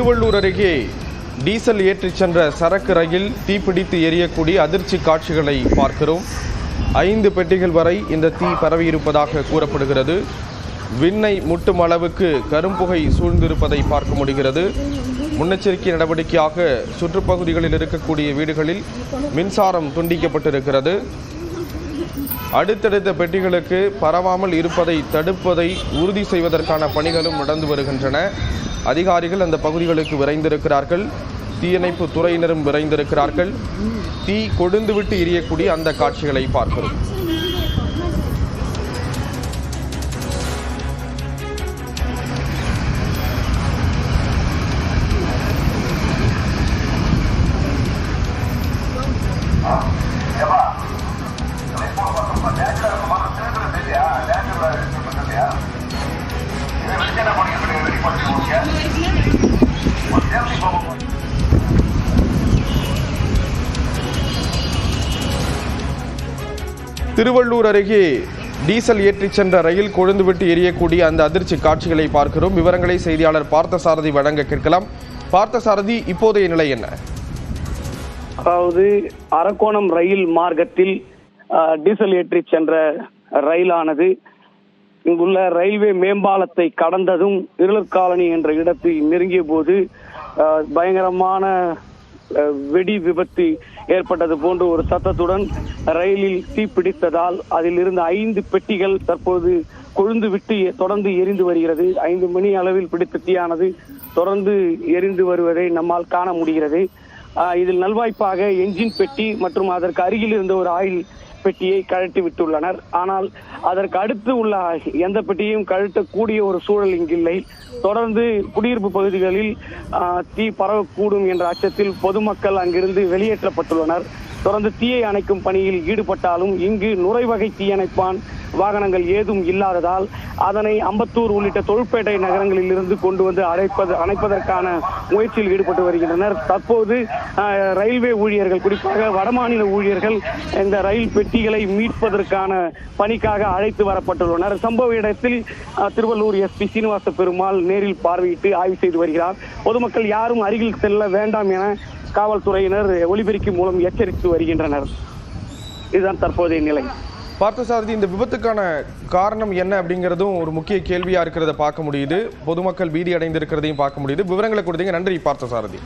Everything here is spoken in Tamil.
திருவள்ளூர் அருகே டீசல் ஏற்றிச் சென்ற சரக்கு ரயில் தீப்பிடித்து எரியக்கூடிய அதிர்ச்சி காட்சிகளை பார்க்கிறோம். 5 பெட்டிகள் வரை இந்த தீ பரவியிருப்பதாக கூறப்படுகிறது. விண்ணை முட்டும் அளவுக்கு கரும்புகை சூழ்ந்திருப்பதை பார்க்க முடிகிறது. முன்னெச்சரிக்கை நடவடிக்கையாக சுற்றுப்பகுதிகளில் இருக்கக்கூடிய வீடுகளில் மின்சாரம் துண்டிக்கப்பட்டிருக்கிறது. அடுத்தடுத்த பெட்டிகளுக்கு பரவாமல் இருப்பதை தடுப்பதை உறுதி செய்வதற்கான பணிகளும் நடந்து வருகின்றன. அதிகாரிகள் அந்த பகுதிகளுக்கு விரைந்திருக்கிறார்கள். தீயணைப்பு துறையினரும் விரைந்திருக்கிறார்கள். தீ கொழுந்துவிட்டு எரியக்கூடிய அந்த காட்சிகளை பார்க்கிறோம். திருவள்ளூர் அருகே டீசல் ஏற்றிச் சென்ற ரயில் கொழுந்துவிட்டு எரியக்கூடிய அந்த அதிர்ச்சி காட்சிகளை பார்க்கிறோம். விவரங்களை செய்தியாளர் பார்த்தசாரதி வழங்க கேட்கலாம். பார்த்தசாரதி, இப்போதைய நிலை என்ன? அதாவது அரக்கோணம் ரயில் மார்க்கத்தில் டீசல் ஏற்றிச் சென்ற ரயிலானது இங்குள்ள ரயில்வே மேம்பாலத்தை கடந்ததும் இருளர் காலனி என்ற இடத்தில் நெருங்கிய போது பயங்கரமான வெடி விபத்து ஏற்பட்டது போன்று ஒரு சத்தத்துடன் ரயிலில் தீப்பிடித்ததால் அதில் இருந்த 5 பெட்டிகள் தற்போது கொழுந்து விட்டு தொடர்ந்து எரிந்து வருகிறது. 5 மணி அளவில் பிடித்த தீயானது தொடர்ந்து எரிந்து வருவதை நம்மால் காண முடிகிறது. இதில் நல்வாய்ப்பாக என்ஜின் பெட்டி மற்றும் அதற்கு அருகில் இருந்த ஒரு ஆயில் பெட்டியை கழட்டி விட்டுள்ளனர். ஆனால் அதற்கு அடுத்து உள்ள எந்த பெட்டியையும் கழட்டக்கூடிய ஒரு சூழல் இங்கில்லை. தொடர்ந்து குடியிருப்பு பகுதிகளில் தீ பரவக்கூடும் என்ற அச்சத்தில் பொதுமக்கள் அங்கிருந்து வெளியேற்றப்பட்டுள்ளனர். தொடர்ந்து தீயை அணைக்கும் பணியில் ஈடுபட்டாலும் இங்கு நுரைவகை தீயணைப்பான் வாகனங்கள் ஏதும் இல்லாததால் அதனை அம்பத்தூர் உள்ளிட்ட தொழிற்பேட்டை நகரங்களில் இருந்து கொண்டு வந்து அணைப்பதற்கான முயற்சியில் ஈடுபட்டு வருகின்றனர். தற்போது ரயில்வே ஊழியர்கள், குறிப்பாக வடமாநில ஊழியர்கள் இந்த ரயில் பெட்டிகளை மீட்பதற்கான பணிக்காக அழைத்து வரப்பட்டுள்ளனர். சம்பவ இடத்தில் திருவள்ளூர் எஸ்பி சீனிவாச பெருமாள் நேரில் பார்வையிட்டு ஆய்வு செய்து வருகிறார். பொதுமக்கள் யாரும் அருகில் செல்ல வேண்டாம் என காவல்துறையினர் ஒலிபெருக்கி மூலம் எச்சரித்து வருகின்றனர். இதுதான் தற்போதைய நிலை. பார்த்தசாரதி, இந்த விபத்துக்கான காரணம் என்ன அப்படிங்கிறதும் ஒரு முக்கிய கேள்வியா இருக்கிறத பார்க்க முடியுது. பொதுமக்கள் பீதி அடைந்திருக்கிறதையும் பார்க்க முடியுது. விவரங்களை கொடுத்தீங்க, நன்றி பார்த்தசாரதி.